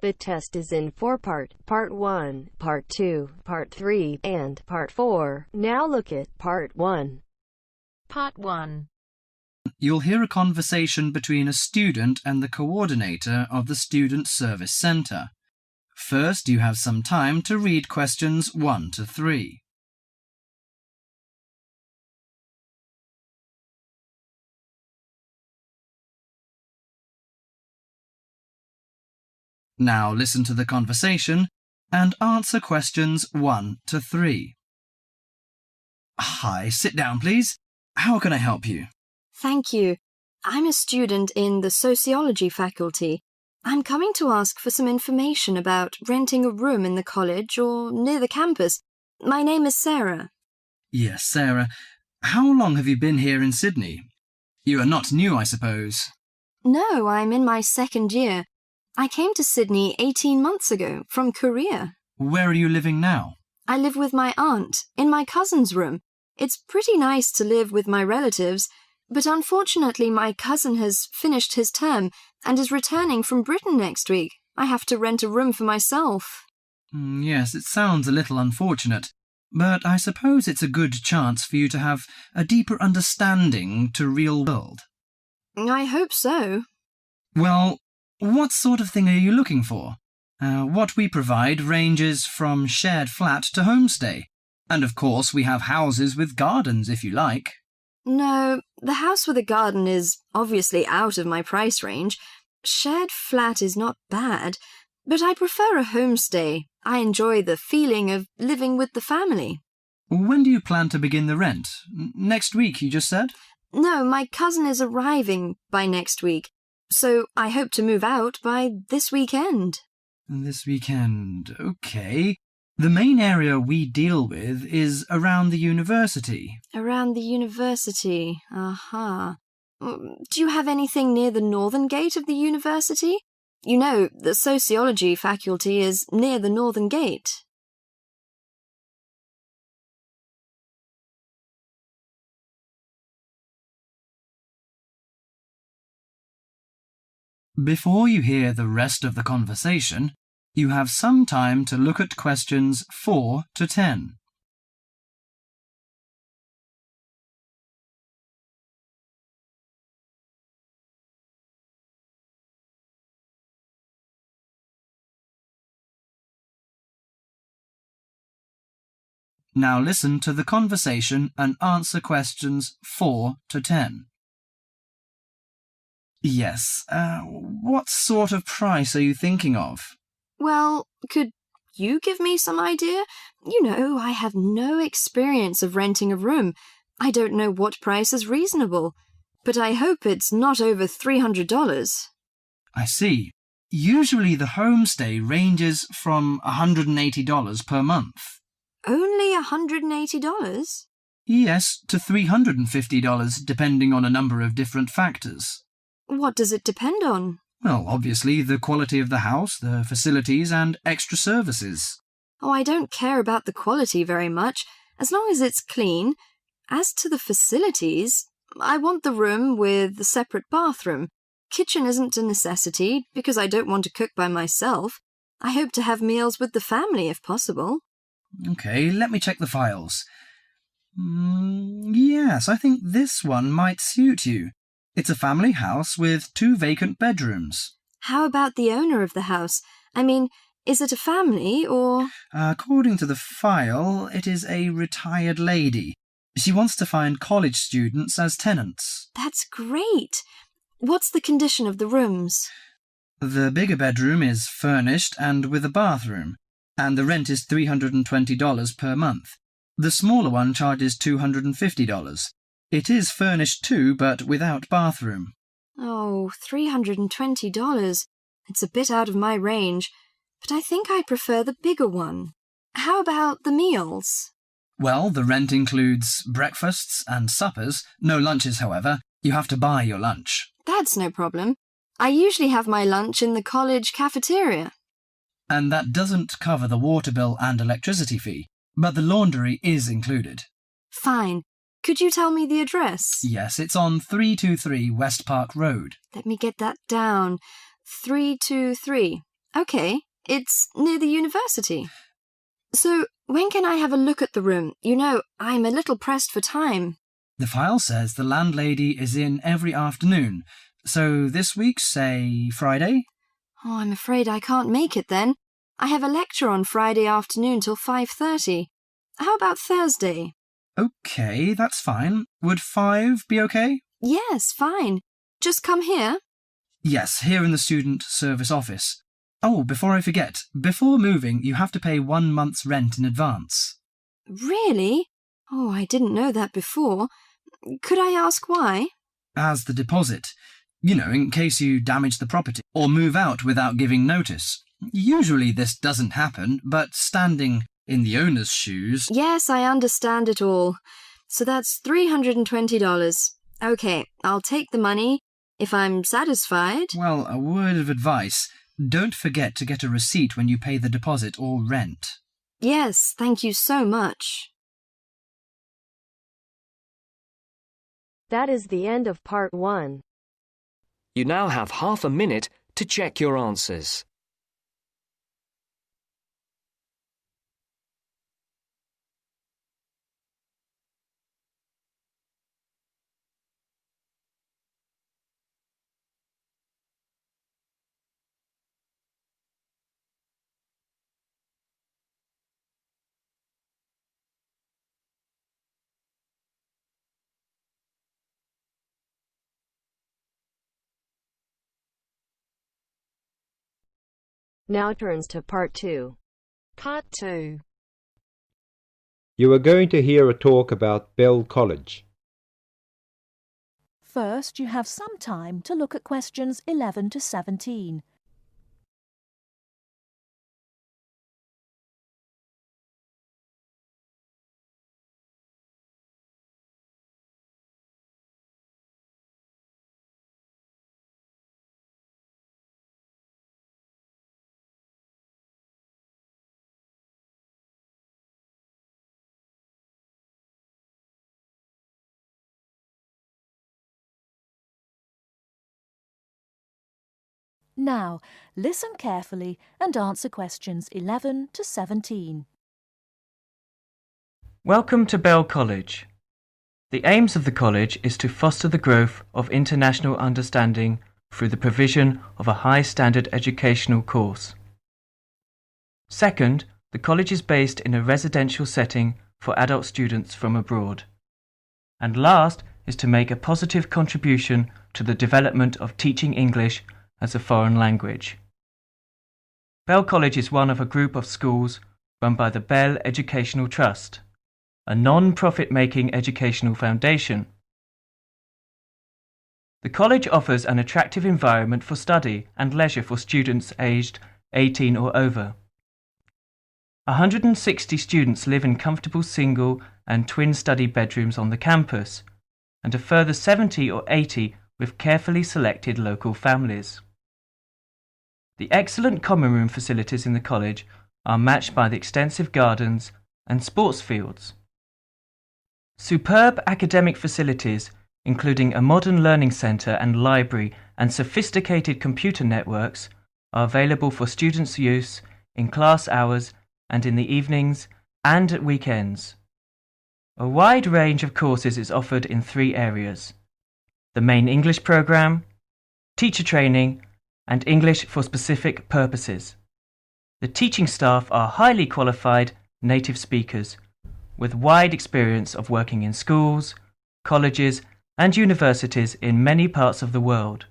The test is in 4-part, Part 1, Part 2, Part 3, and Part 4. Now look at Part 1. Part 1. You'll hear a conversation between a student and the coordinator of the Student Service Centre. First, you have some time to read questions 1 to 3. Now listen to the conversation and answer questions 1 to 3. Hi, sit down please. How can I help you? Thank you. I'm a student in the sociology faculty. I'm coming to ask for some information about renting a room in the college or near the campus. My name is Sarah. Yes, Sarah. How long have you been here in Sydney? You are not new, I suppose. No, I'm in my second year. I came to Sydney 18 months ago from Korea. Where are you living now? I live with my aunt in my cousin's room. It's pretty nice to live with my relatives, but unfortunately my cousin has finished his term and is returning from Britain next week. I have to rent a room for myself. Yes, it sounds a little unfortunate, but I suppose it's a good chance for you to have a deeper understanding to real world. I hope so. Well, what sort of thing are you looking for? What we provide ranges from shared flat to homestay. And of course we have houses with gardens if you like. No, the house with a garden is obviously out of my price range. Shared flat is not bad, but I prefer a homestay. I enjoy the feeling of living with the family. When do you plan to begin the rent? Next week, you just said? No, my cousin is arriving by next week, so I hope to move out by this weekend. This weekend, okay. The main area we deal with is around the university. Around the university, aha. Do you have anything near the northern gate of the university? You know, the sociology faculty is near the northern gate. Before you hear the rest of the conversation, you have some time to look at questions 4 to 10. Now listen to the conversation and answer questions 4 to 10. Yes, what sort of price are you thinking of? Well, could you give me some idea? You know, I have no experience of renting a room. I don't know what price is reasonable, but I hope it's not over $300. I see. Usually the homestay ranges from $180 per month. Only $180? Yes, to $350 depending on a number of different factors. What does it depend on? Well, obviously the quality of the house, the facilities and extra services. Oh, I don't care about the quality very much, as long as it's clean. As to the facilities, I want the room with a separate bathroom. Kitchen isn't a necessity, because I don't want to cook by myself. I hope to have meals with the family if possible. Okay, let me check the files. Yes, I think this one might suit you. It's a family house with 2 vacant bedrooms. How about the owner of the house? I mean, is it a family or... According to the file, it is a retired lady. She wants to find college students as tenants. That's great. What's the condition of the rooms? The bigger bedroom is furnished and with a bathroom, and the rent is $320 per month. The smaller one charges $250. It is furnished too, but without bathroom. Oh, $320. It's a bit out of my range, but I think I prefer the bigger one. How about the meals? Well, the rent includes breakfasts and suppers. No lunches, however. You have to buy your lunch. That's no problem. I usually have my lunch in the college cafeteria. And that doesn't cover the water bill and electricity fee, but the laundry is included. Fine. Could you tell me the address? Yes, it's on 323 West Park Road. Let me get that down. 323. Okay, it's near the university. So, when can I have a look at the room? You know, I'm a little pressed for time. The file says the landlady is in every afternoon. So this week, say Friday? Oh, I'm afraid I can't make it then. I have a lecture on Friday afternoon till 5:30. How about Thursday? Okay, that's fine. Would 5 be okay? Yes, fine. Just come here. Yes, here in the student service office. Oh, before I forget, before moving, you have to pay 1 month's rent in advance. Really? Oh, I didn't know that before. Could I ask why? As the deposit. You know, in case you damage the property or move out without giving notice. Usually this doesn't happen, but standing in the owner's shoes... Yes, I understand it all. So that's $320. Okay, I'll take the money if I'm satisfied. Well, a word of advice. Don't forget to get a receipt when you pay the deposit or rent. Yes, thank you so much. That is the end of part 1. You now have half a minute to check your answers. Now turns to part 2. Part 2. You are going to hear a talk about Bell College. First, you have some time to look at questions 11 to 17. Now, listen carefully and answer questions 11 to 17. Welcome to Bell College. The aims of the college is to foster the growth of international understanding through the provision of a high-standard educational course. Second, the college is based in a residential setting for adult students from abroad. And last is to make a positive contribution to the development of teaching English as a foreign language. Bell College is one of a group of schools run by the Bell Educational Trust, a non-profit-making educational foundation. The college offers an attractive environment for study and leisure for students aged 18 or over. 160 students live in comfortable single and twin study bedrooms on the campus, and a further 70 or 80 with carefully selected local families. The excellent common room facilities in the college are matched by the extensive gardens and sports fields. Superb academic facilities, including a modern learning centre and library and sophisticated computer networks, are available for students' use in class hours and in the evenings and at weekends. A wide range of courses is offered in 3 areas: the main English programme, teacher training, and English for specific purposes. The teaching staff are highly qualified native speakers with wide experience of working in schools, colleges, and universities in many parts of the world.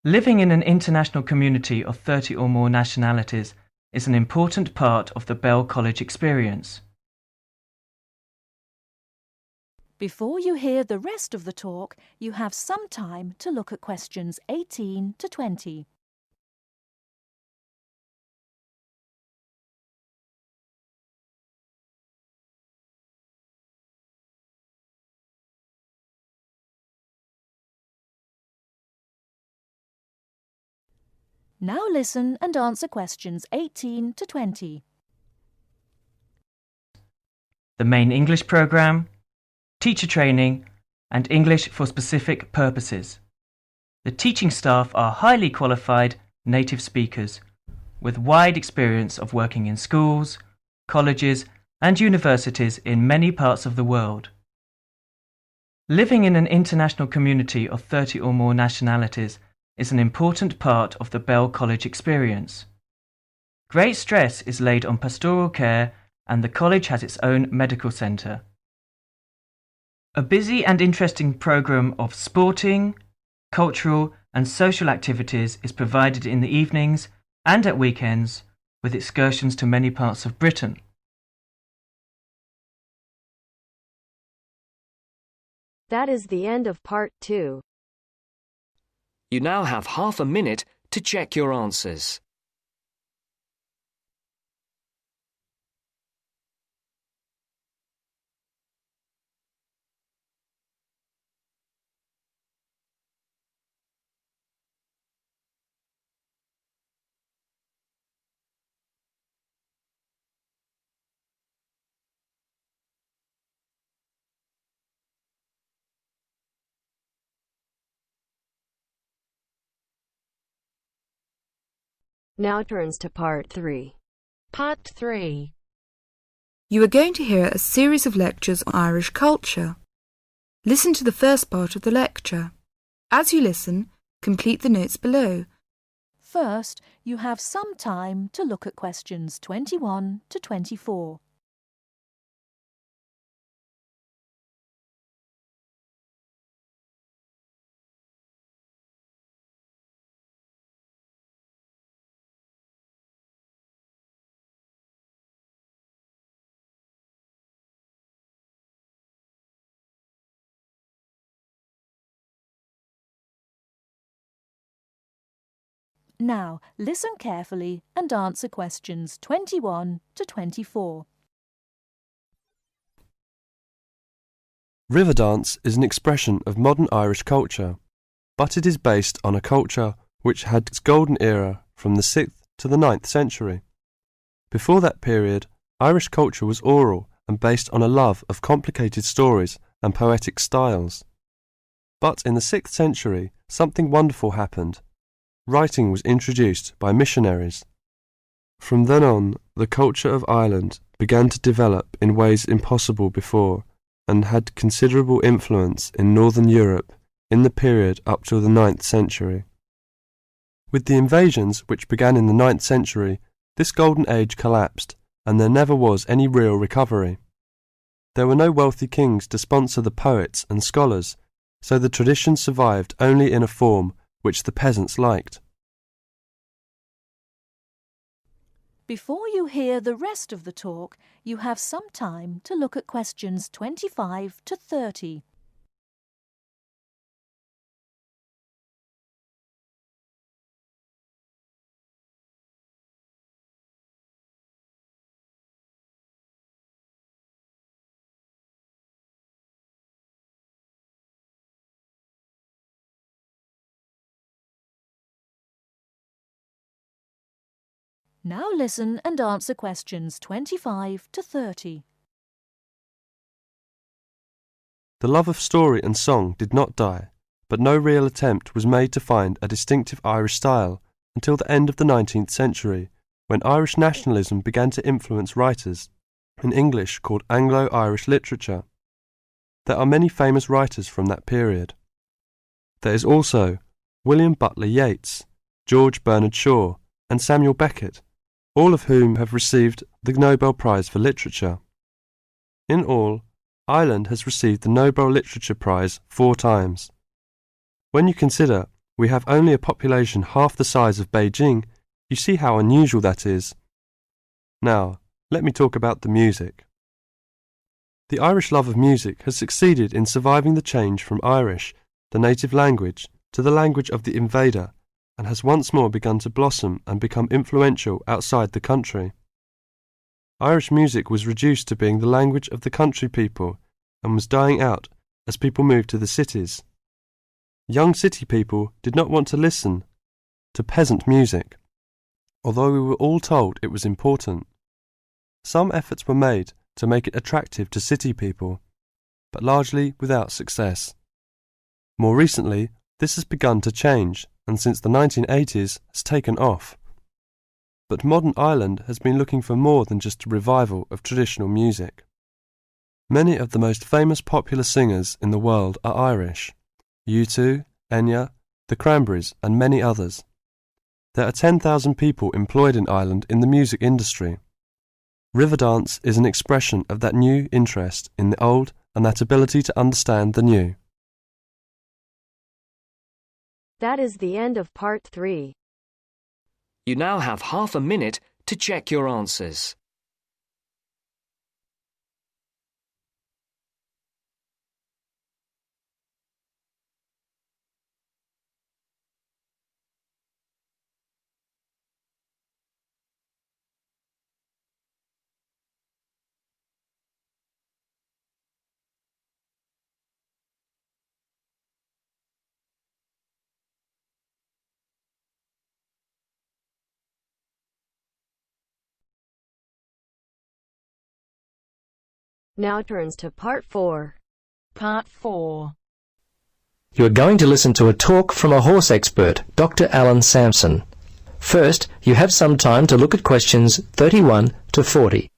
Living in an international community of 30 or more nationalities is an important part of the Bell College experience. Before you hear the rest of the talk, you have some time to look at questions 18 to 20. Now listen and answer questions 18 to 20. The main English programme, teacher training, and English for specific purposes. The teaching staff are highly qualified native speakers, with wide experience of working in schools, colleges, and universities in many parts of the world. Living in an international community of 30 or more nationalities is an important part of the Bell College experience. Great stress is laid on pastoral care, and the college has its own medical centre. A busy and interesting programme of sporting, cultural and social activities is provided in the evenings and at weekends, with excursions to many parts of Britain. That is the end of part 2. You now have half a minute to check your answers. Now turns to part 3. Part 3. You are going to hear a series of lectures on Irish culture. Listen to the first part of the lecture. As you listen, complete the notes below. First, you have some time to look at questions 21 to 24. Now, listen carefully and answer questions 21 to 24. River dance is an expression of modern Irish culture, but it is based on a culture which had its golden era from the 6th to the 9th century. Before that period, Irish culture was oral and based on a love of complicated stories and poetic styles. But in the 6th century, something wonderful happened. Writing was introduced by missionaries. From then on, the culture of Ireland began to develop in ways impossible before and had considerable influence in Northern Europe in the period up to the 9th century. With the invasions which began in the 9th century, this golden age collapsed and there never was any real recovery. There were no wealthy kings to sponsor the poets and scholars, so the tradition survived only in a form which the peasants liked. Before you hear the rest of the talk, you have some time to look at questions 25 to 30. Now listen and answer questions 25 to 30. The love of story and song did not die, but no real attempt was made to find a distinctive Irish style until the end of the 19th century, when Irish nationalism began to influence writers, in English called Anglo-Irish literature. There are many famous writers from that period. There is also William Butler Yeats, George Bernard Shaw, and Samuel Beckett, all of whom have received the Nobel Prize for Literature. In all, Ireland has received the Nobel Literature Prize 4 times. When you consider we have only a population half the size of Beijing, you see how unusual that is. Now, let me talk about the music. The Irish love of music has succeeded in surviving the change from Irish, the native language, to the language of the invader, and has once more begun to blossom and become influential outside the country. Irish music was reduced to being the language of the country people and was dying out as people moved to the cities. Young city people did not want to listen to peasant music, although we were all told it was important. Some efforts were made to make it attractive to city people, but largely without success. More recently, this has begun to change, and since the 1980s has taken off. But modern Ireland has been looking for more than just a revival of traditional music. Many of the most famous popular singers in the world are Irish: U2, Enya, the Cranberries and many others. There are 10,000 people employed in Ireland in the music industry. Riverdance is an expression of that new interest in the old and that ability to understand the new. That is the end of part 3. You now have half a minute to check your answers. Now turns to part 4. Part 4. You are going to listen to a talk from a horse expert, Dr. Alan Sampson. First, you have some time to look at questions 31 to 40.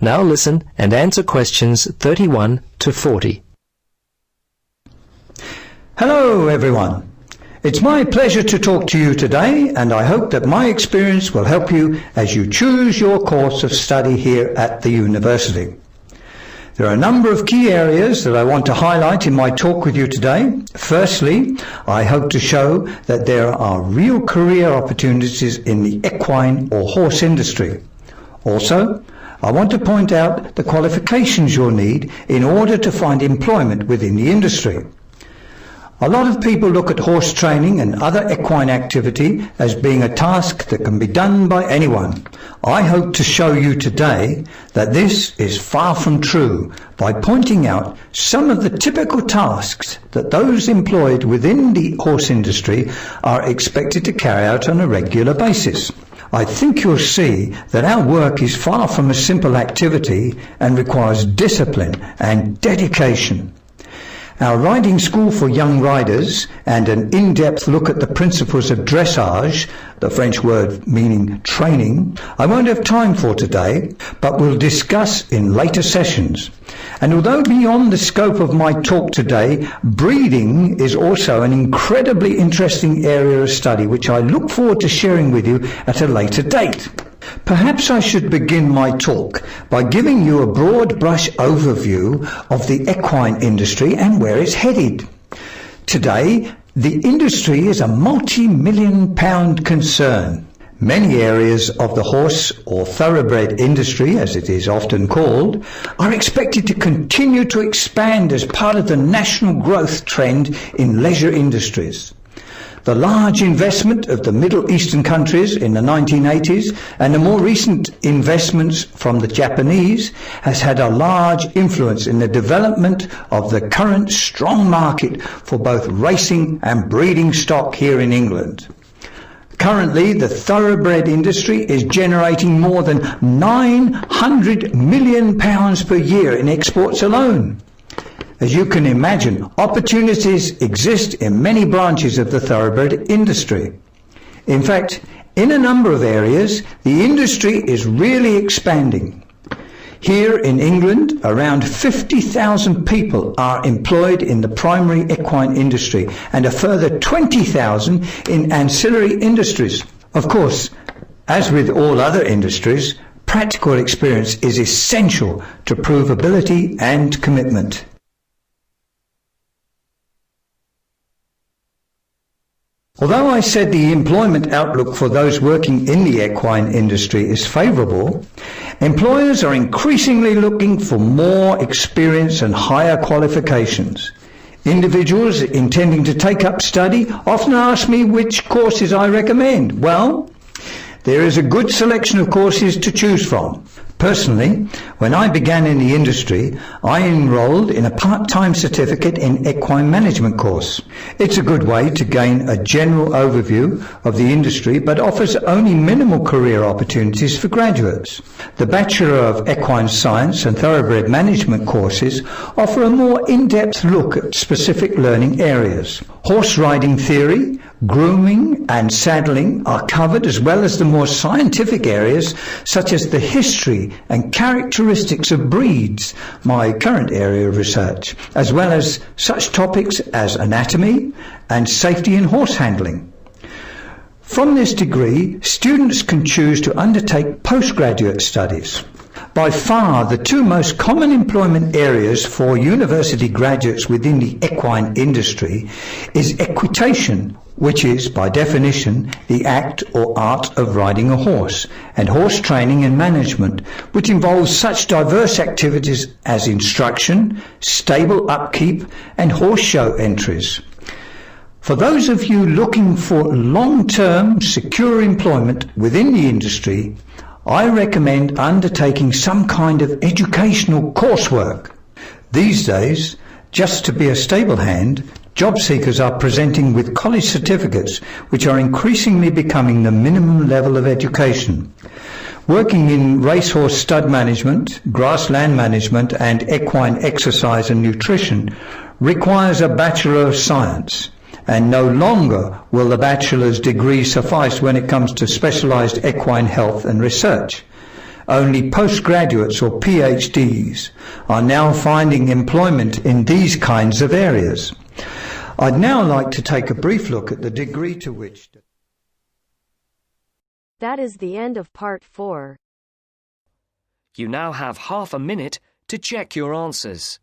Now listen and answer questions 31 to 40. Hello everyone. It's my pleasure to talk to you today, and I hope that my experience will help you as you choose your course of study here at the university. There are a number of key areas that I want to highlight in my talk with you today. Firstly, I hope to show that there are real career opportunities in the equine or horse industry. Also, I want to point out the qualifications you'll need in order to find employment within the industry. A lot of people look at horse training and other equine activity as being a task that can be done by anyone. I hope to show you today that this is far from true by pointing out some of the typical tasks that those employed within the horse industry are expected to carry out on a regular basis. I think you'll see that our work is far from a simple activity and requires discipline and dedication. Our riding school for young riders and an in-depth look at the principles of dressage, the French word meaning training, I won't have time for today, but we'll discuss in later sessions. And although beyond the scope of my talk today, breeding is also an incredibly interesting area of study which I look forward to sharing with you at a later date. Perhaps I should begin my talk by giving you a broad brush overview of the equine industry and where it's headed. Today, the industry is a multi-million-pound concern. Many areas of the horse or thoroughbred industry, as it is often called, are expected to continue to expand as part of the national growth trend in leisure industries. The large investment of the Middle Eastern countries in the 1980s and the more recent investments from the Japanese has had a large influence in the development of the current strong market for both racing and breeding stock here in England. Currently, the thoroughbred industry is generating more than £900 million per year in exports alone. As you can imagine, opportunities exist in many branches of the thoroughbred industry. In fact, in a number of areas, the industry is really expanding. Here in England, around 50,000 people are employed in the primary equine industry and a further 20,000 in ancillary industries. Of course, as with all other industries, practical experience is essential to provability and commitment. Although I said the employment outlook for those working in the equine industry is favourable, Employers are increasingly looking for more experience and higher qualifications. Individuals intending to take up study often ask me which courses I recommend. Well, there is a good selection of courses to choose from. Personally, when I began in the industry, I enrolled in a part-time certificate in equine management course. It's a good way to gain a general overview of the industry, but offers only minimal career opportunities for graduates. The Bachelor of Equine Science and Thoroughbred Management courses offer a more in-depth look at specific learning areas. Horse riding theory, grooming and saddling are covered, as well as the more scientific areas such as the history and characteristics of breeds, my current area of research, as well as such topics as anatomy and safety in horse handling. From this degree, students can choose to undertake postgraduate studies. By far, the two most common employment areas for university graduates within the equine industry is equitation, which is, by definition, the act or art of riding a horse, and horse training and management, which involves such diverse activities as instruction, stable upkeep, and horse show entries. For those of you looking for long-term, secure employment within the industry, I recommend undertaking some kind of educational coursework. These days, just to be a stable hand, job seekers are presenting with college certificates, which are increasingly becoming the minimum level of education. Working in racehorse stud management, grassland management, and equine exercise and nutrition requires a Bachelor of Science. And no longer will the bachelor's degree suffice when it comes to specialised equine health and research. Only postgraduates or PhDs are now finding employment in these kinds of areas. I'd now like to take a brief look at the degree to which... That is the end of part 4. You now have half a minute to check your answers.